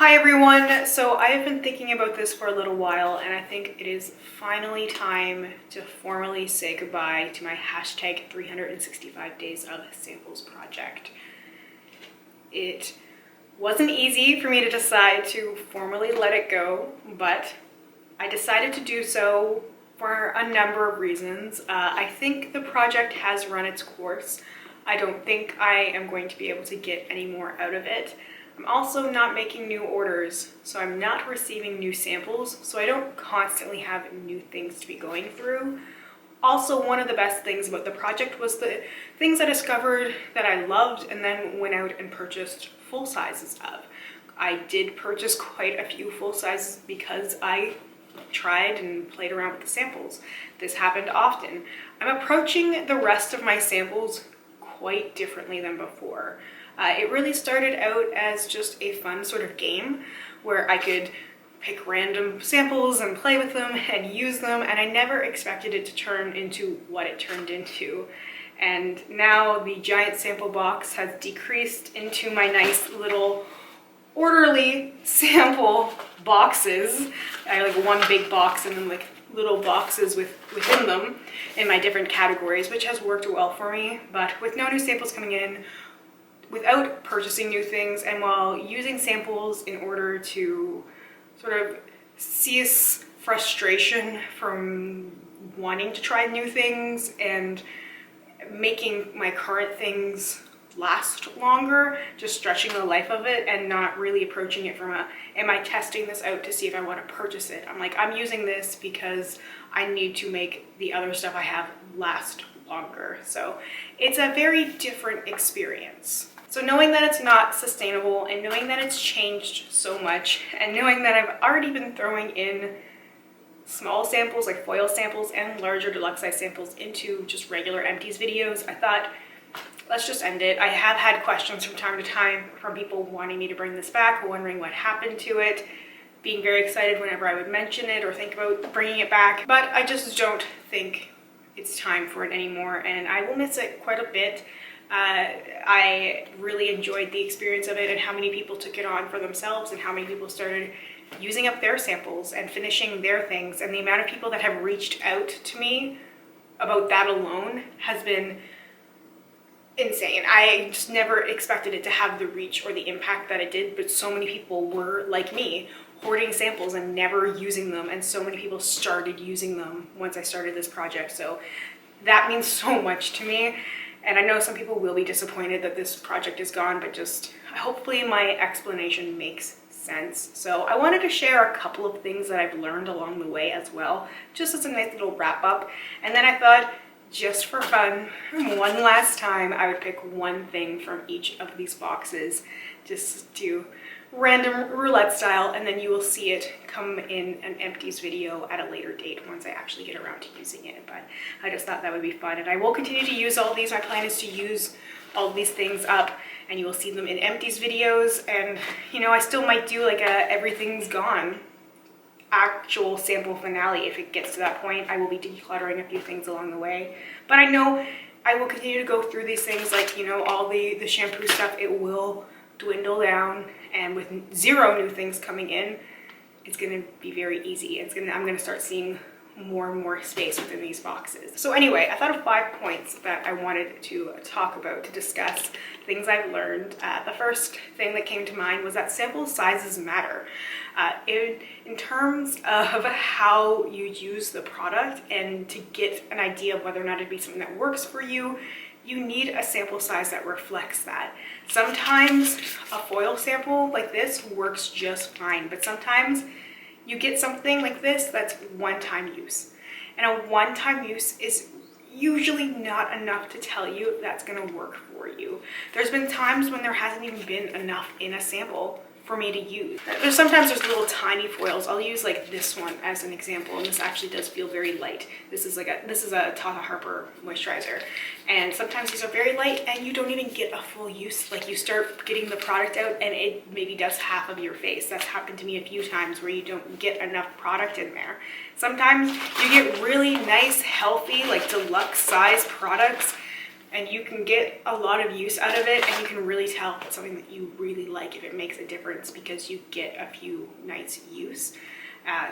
Hi everyone! So I have been thinking about this for a little while and I think it is finally time to formally say goodbye to my hashtag 365 days of samples project. It wasn't easy for me to decide to formally let it go, but I decided to do so for a number of reasons. I think the project has run its course. I don't think I am going to be able to get any more out of it. I'm also not making new orders, so I'm not receiving new samples, so I don't constantly have new things to be going through. Also, one of the best things about the project was the things I discovered that I loved and then went out and purchased full sizes of. I did purchase quite a few full sizes because I tried and played around with the samples. This happened often. I'm approaching the rest of my samples quite differently than before. It really started out as just a fun sort of game where I could pick random samples and play with them and use them, and I never expected it to turn into what it turned into. And now the giant sample box has decreased into my nice little orderly sample boxes. I like one big box and then like little boxes within them in my different categories, which has worked well for me. But with no new samples coming in, without purchasing new things, and while using samples in order to sort of cease frustration from wanting to try new things and making my current things last longer, just stretching the life of it and not really approaching it from am I testing this out to see if I want to purchase it? I'm like, I'm using this because I need to make the other stuff I have last longer. So it's a very different experience. So knowing that it's not sustainable and knowing that it's changed so much and knowing that I've already been throwing in small samples like foil samples and larger deluxe size samples into just regular empties videos, I thought, let's just end it. I have had questions from time to time from people wanting me to bring this back, wondering what happened to it, being very excited whenever I would mention it or think about bringing it back, but I just don't think it's time for it anymore, and I will miss it quite a bit. I really enjoyed the experience of it and how many people took it on for themselves and how many people started using up their samples and finishing their things, and the amount of people that have reached out to me about that alone has been insane. I just never expected it to have the reach or the impact that it did, but so many people were like me, hoarding samples and never using them, and so many people started using them once I started this project. So that means so much to me. And I know some people will be disappointed that this project is gone, but just hopefully my explanation makes sense. So I wanted to share a couple of things that I've learned along the way as well, just as a nice little wrap up. And then I thought, just for fun, one last time, I would pick one thing from each of these boxes, just do random roulette style, and then you will see it come in an empties video at a later date once I actually get around to using it. But I just thought that would be fun, and I will continue to use all these. My plan is to use all these things up, and you will see them in empties videos. And you know, I still might do like a everything's gone actual sample finale if it gets to that point. I will be decluttering a few things along the way, but I know I will continue to go through these things, like, you know, all the shampoo stuff. It will dwindle down, and with zero new things coming in, it's gonna be very easy. I'm gonna start seeing more and more space within these boxes. So anyway, I thought of 5 points that I wanted to talk about, to discuss things I've learned. The first thing that came to mind was that sample sizes matter. In terms of how you use the product and to get an idea of whether or not it'd be something that works for you, you need a sample size that reflects that. Sometimes a foil sample like this works just fine, but sometimes you get something like this that's one-time use. And a one-time use is usually not enough to tell you if that's gonna work for you. There's been times when there hasn't even been enough in a sample for me to use. Sometimes there's little tiny foils. I'll use like this one as an example, and this actually does feel very light. This is a Tata Harper moisturizer, and sometimes these are very light and you don't even get a full use. Like, you start getting the product out and it maybe does half of your face. That's happened to me a few times, where you don't get enough product in there. Sometimes you get really nice, healthy, like deluxe size products and you can get a lot of use out of it, and you can really tell if it's something that you really like, if it makes a difference, because you get a few nights use.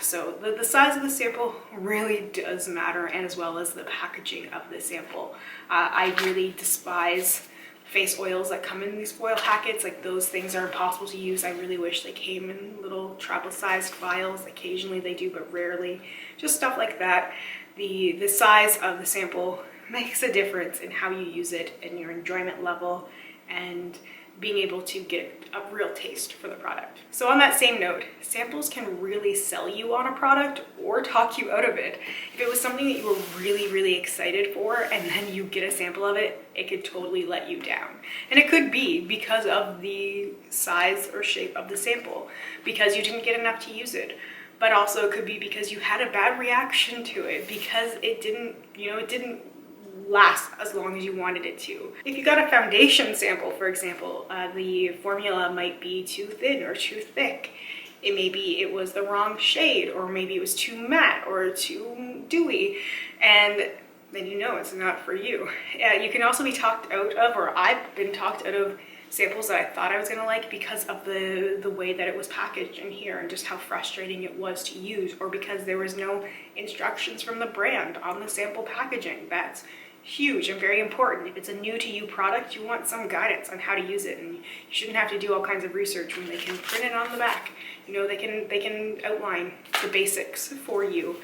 So the size of the sample really does matter, and as well as the packaging of the sample. I really despise face oils that come in these foil packets. Like, those things are impossible to use. I really wish they came in little travel sized vials. Occasionally they do, but rarely. Just stuff like that. The size of the sample makes a difference in how you use it and your enjoyment level, and being able to get a real taste for the product. So on that same note, samples can really sell you on a product or talk you out of it. If it was something that you were really, really excited for, and then you get a sample of it, it could totally let you down. And it could be because of the size or shape of the sample, because you didn't get enough to use it. But also it could be because you had a bad reaction to it, because it didn't last as long as you wanted it to. If you got a foundation sample, for example, the formula might be too thin or too thick. Maybe it was the wrong shade, or maybe it was too matte or too dewy, and then you know it's not for you. You can also be talked out of, or I've been talked out of, samples that I thought I was gonna like because of the way that it was packaged in here, and just how frustrating it was to use, or because there was no instructions from the brand on the sample packaging. That's huge and very important. If it's a new to you product, you want some guidance on how to use it, and you shouldn't have to do all kinds of research when they can print it on the back. You know, they can outline the basics for you,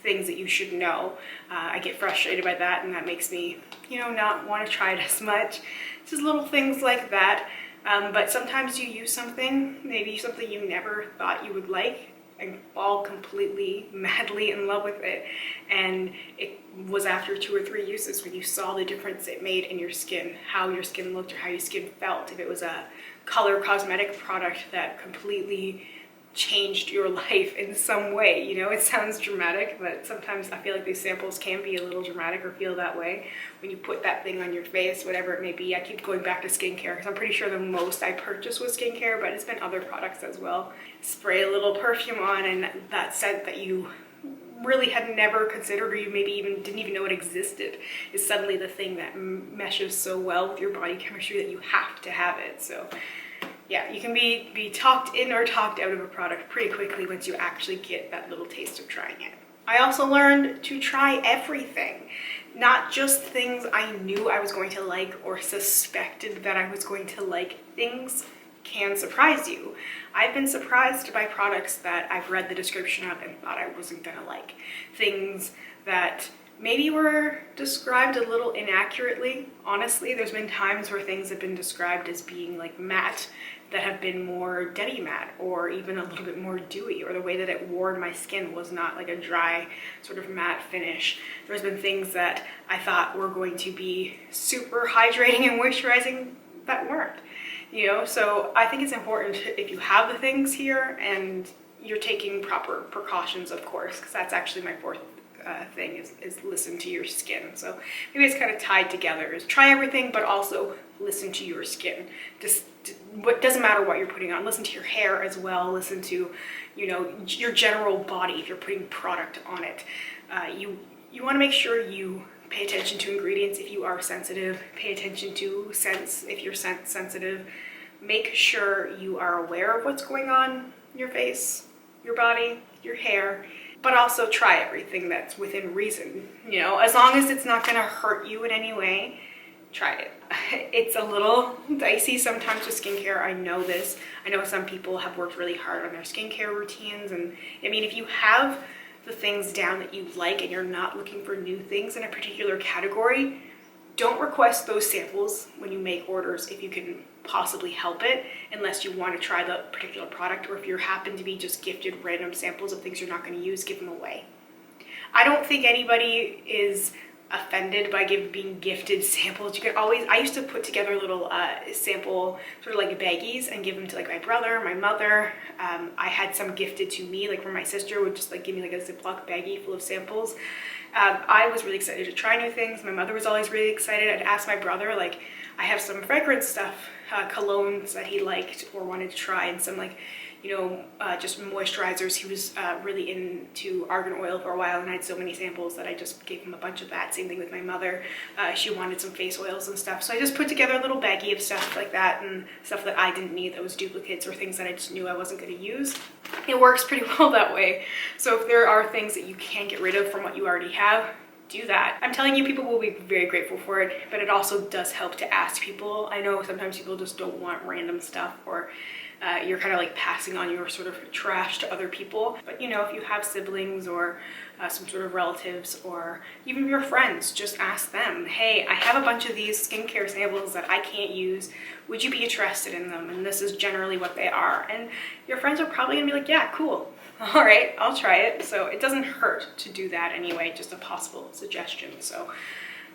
things that you should know. I get frustrated by that, and that makes me, not want to try it as much. Just little things like that. But sometimes you use something, maybe something you never thought you would like, and fall completely madly in love with it, and it was after 2 or 3 uses when you saw the difference it made in your skin, how your skin looked or how your skin felt. If it was a color cosmetic product that completely changed your life in some way. It sounds dramatic, but sometimes I feel like these samples can be a little dramatic, or feel that way when you put that thing on your face, whatever it may be. I keep going back to skincare because I'm pretty sure the most I purchased was skincare, but it's been other products as well. Spray a little perfume on, and that scent that you really had never considered, or you maybe even didn't even know it existed, is suddenly the thing that meshes so well with your body chemistry that you have to have it. So yeah, you can be talked in or talked out of a product pretty quickly once you actually get that little taste of trying it. I also learned to try everything, not just things I knew I was going to like or suspected that I was going to like. Things can surprise you. I've been surprised by products that I've read the description of and thought I wasn't gonna like. Things that maybe were described a little inaccurately. Honestly, there's been times where things have been described as being like matte that have been more deady matte, or even a little bit more dewy, or the way that it wore my skin was not like a dry sort of matte finish. There's been things that I thought were going to be super hydrating and moisturizing that weren't. So I think it's important, if you have the things here and you're taking proper precautions, of course, because that's actually my fourth thing is listen to your skin. So maybe it's kind of tied together, is try everything, but also listen to your skin. Just what doesn't matter what you're putting on. Listen to your hair as well. Listen to, your general body if you're putting product on it. You want to make sure you pay attention to ingredients if you are sensitive. Pay attention to scents if you're sensitive. Make sure you are aware of what's going on in your face, your body, your hair, but also try everything that's within reason. As long as it's not going to hurt you in any way, try it. It's a little dicey sometimes with skincare. I know this. I know some people have worked really hard on their skincare routines, and if you have the things down that you like and you're not looking for new things in a particular category, don't request those samples when you make orders if you can possibly help it, unless you want to try the particular product, or if you happen to be just gifted random samples of things you're not going to use, give them away. I don't think anybody is offended by being gifted samples. You could always, I used to put together little sample sort of like baggies and give them to like my brother, my mother. I had some gifted to me, like from my sister would just like give me like a Ziploc baggie full of samples. I was really excited to try new things. My mother was always really excited. I'd ask my brother, like, I have some fragrance stuff, colognes that he liked or wanted to try, and some like just moisturizers. He was really into argan oil for a while, and I had so many samples that I just gave him a bunch of that. Same thing with my mother. She wanted some face oils and stuff, so I just put together a little baggie of stuff like that, and stuff that I didn't need that was duplicates or things that I just knew I wasn't going to use. It works pretty well that way. So if there are things that you can get rid of from what you already have, do that. I'm telling you, people will be very grateful for it, but it also does help to ask people. I know sometimes people just don't want random stuff, or you're kind of like passing on your sort of trash to other people. But if you have siblings or some sort of relatives or even your friends, just ask them, hey, I have a bunch of these skincare samples that I can't use. Would you be interested in them? And this is generally what they are. And your friends are probably gonna be like, yeah, cool. All right, I'll try it. So it doesn't hurt to do that anyway, just a possible suggestion. So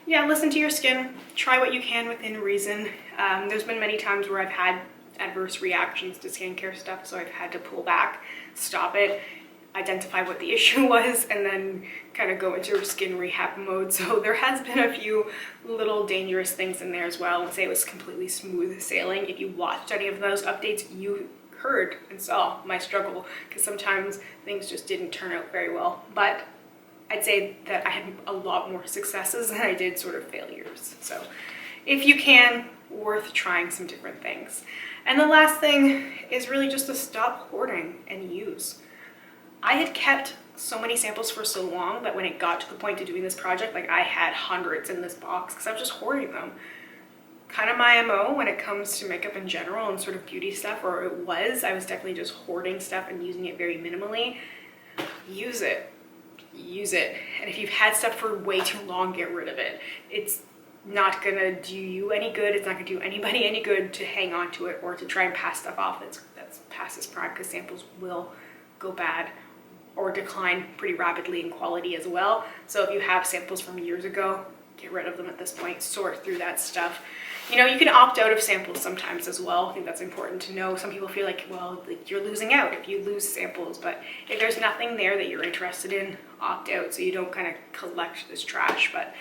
yeah, listen to your skin, try what you can within reason. There's been many times where I've had adverse reactions to skincare stuff, so I've had to pull back, stop it, identify what the issue was, and then kind of go into skin rehab mode. So there has been a few little dangerous things in there as well. I won't say it was completely smooth sailing. If you watched any of those updates, you heard and saw my struggle, because sometimes things just didn't turn out very well. But I'd say that I had a lot more successes than I did sort of failures. So if you can, worth trying some different things. And the last thing is really just to stop hoarding and use. I had kept so many samples for so long that when it got to the point to doing this project, like I had hundreds in this box because I was just hoarding them. Kind of my MO when it comes to makeup in general and sort of beauty stuff, or I was definitely just hoarding stuff and using it very minimally. Use it. And if you've had stuff for way too long, get rid of it. It's not gonna do you any good. It's not gonna do anybody any good to hang on to it or to try and pass stuff off that's past its prime, because samples will go bad or decline pretty rapidly in quality as well. So if you have samples from years ago, get rid of them at this point, sort through that stuff. You can opt out of samples sometimes as well. I think that's important to know. Some people feel like, well, you're losing out if you lose samples, but if there's nothing there that you're interested in, opt out so you don't kind of collect this trash. But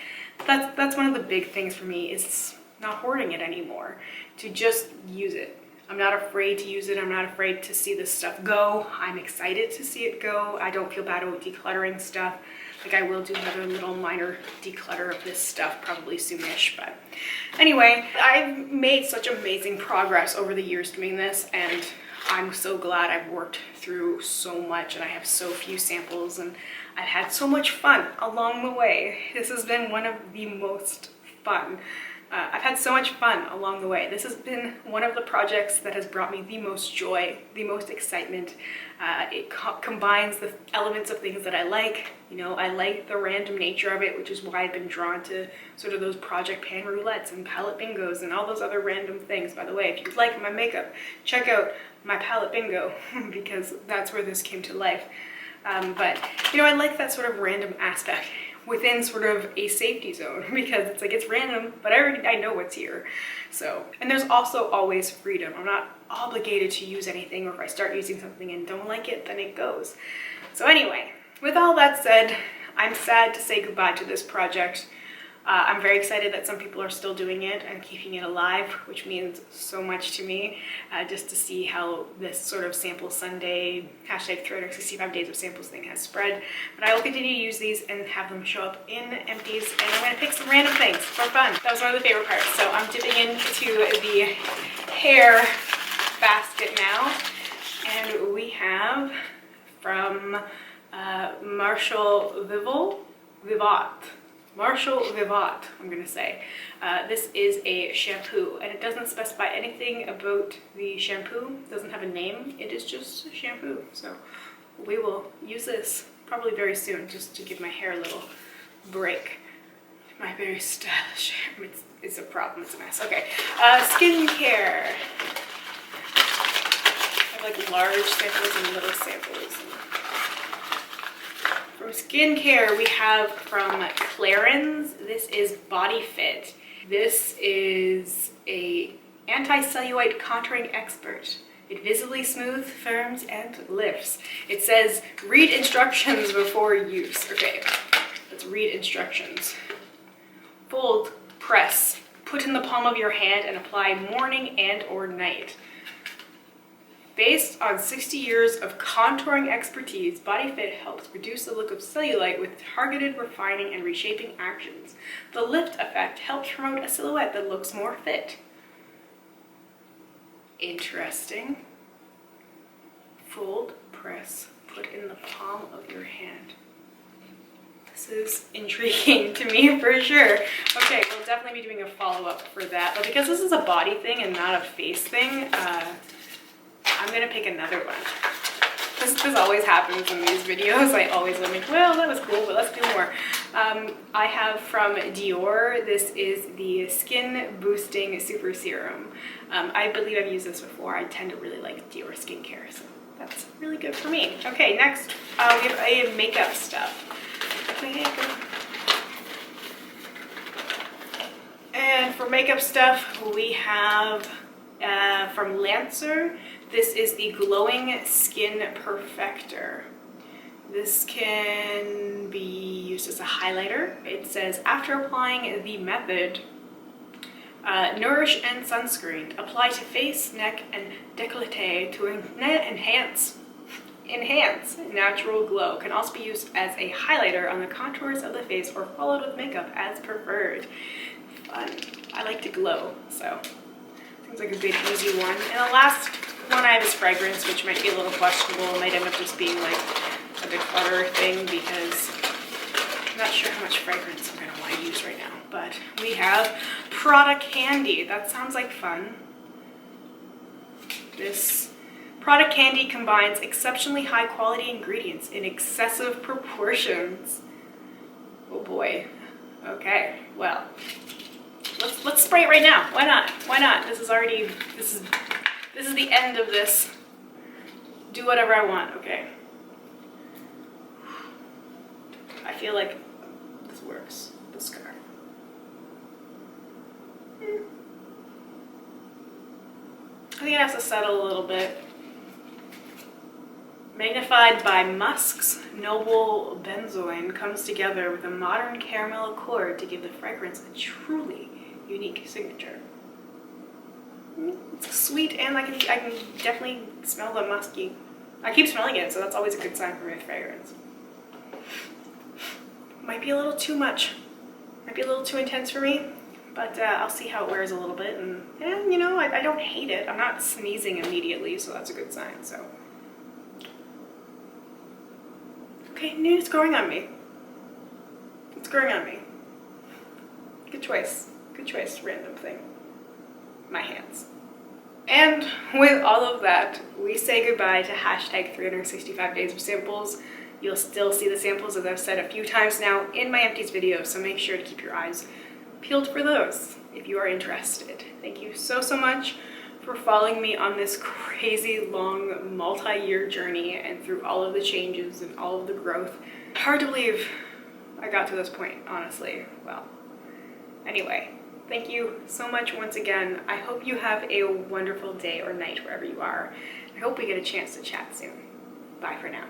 that's one of the big things for me, is not hoarding it anymore, to just use it. I'm not afraid to use it. I'm not afraid to see this stuff go. I'm excited to see it go. I don't feel bad about decluttering stuff. Like, I will do another little minor declutter of this stuff probably soonish. But anyway, I've made such amazing progress over the years doing this, and I'm so glad I've worked through so much and I have so few samples, and I've had so much fun along the way. This has been one of the most fun. I've had so much fun along the way. This has been one of the projects that has brought me the most joy, the most excitement. It combines the elements of things that I like. I like the random nature of it, which is why I've been drawn to sort of those project pan roulettes and palette bingos and all those other random things. By the way, if you like my makeup, check out my palette bingo, because that's where this came to life. But I like that sort of random aspect within sort of a safety zone, because it's like, it's random, but I know what's here. So, and there's also always freedom. I'm not obligated to use anything, or if I start using something and don't like it, then it goes. So anyway, with all that said, I'm sad to say goodbye to this project. I'm very excited that some people are still doing it and keeping it alive, which means so much to me, just to see how this sort of Sample Sunday, hashtag 365 days of samples thing has spread. But I will continue to use these and have them show up in empties, and I'm going to pick some random things for fun. That was one of the favorite parts. So I'm dipping into the hair basket now, and we have from Marshall Vivat, I'm gonna say. This is a shampoo, and it doesn't specify anything about the shampoo. It doesn't have a name, it is just a shampoo. So we will use this probably very soon, just to give my hair a little break. My very stylish hair, it's a problem, it's a mess. Okay, skincare. I have like large samples and little samples. From skincare, we have from Clarins, this is Body Fit. This is a anti-cellulite contouring expert. It visibly smooths, firms, and lifts. It says, read instructions before use. Okay, let's read instructions. Fold, press, put in the palm of your hand and apply morning and or night. Based on 60 years of contouring expertise, Body Fit helps reduce the look of cellulite with targeted refining and reshaping actions. The lift effect helps promote a silhouette that looks more fit. Interesting. Fold, press, put in the palm of your hand. This is intriguing to me for sure. Okay, we'll definitely be doing a follow-up for that. But because this is a body thing and not a face thing, I'm gonna pick another one. This always happens in these videos. I always am like, well, that was cool, but let's do more. I have from Dior, this is the Skin Boosting Super Serum. I believe I've used this before. I tend to really like Dior skincare, so that's really good for me. Okay, next we have a makeup stuff. And for makeup stuff, we have from Lancer, this is the Glowing Skin Perfector. This can be used as a highlighter. It says, after applying the method, nourish and sunscreen. Apply to face, neck, and décolleté to enhance natural glow. Can also be used as a highlighter on the contours of the face or followed with makeup as preferred. Fun. I like to glow, so seems like a good easy one. And the last one I have is fragrance, which might be a little questionable. It might end up just being like a declutter thing because I'm not sure how much fragrance I'm gonna want to use right now. But we have Prada Candy. That sounds like fun. This Prada Candy combines exceptionally high quality ingredients in excessive proportions. Oh boy. Okay, well, let's spray it right now. Why not? Why not? This is the end of this. Do whatever I want, okay? I feel like this works. The scarf. I think it has to settle a little bit. Magnified by musk's noble benzoin, comes together with a modern caramel accord to give the fragrance a truly unique signature. It's sweet, and I can definitely smell the musky. I keep smelling it, so that's always a good sign for my fragrance. Might be a little too much. Might be a little too intense for me, but I'll see how it wears a little bit. And you know, I don't hate it. I'm not sneezing immediately, so that's a good sign. So. Okay, it's growing on me. It's growing on me. Good choice. Good choice, random thing. My hands. And with all of that, we say goodbye to hashtag 365 days of samples. You'll still see the samples, as I've said a few times now, in my empties video, so make sure to keep your eyes peeled for those if you are interested. Thank you so much for following me on this crazy long multi-year journey and through all of the changes and all of the growth. Hard to believe I got to this point, honestly. Well, anyway, thank you so much once again. I hope you have a wonderful day or night wherever you are. I hope we get a chance to chat soon. Bye for now.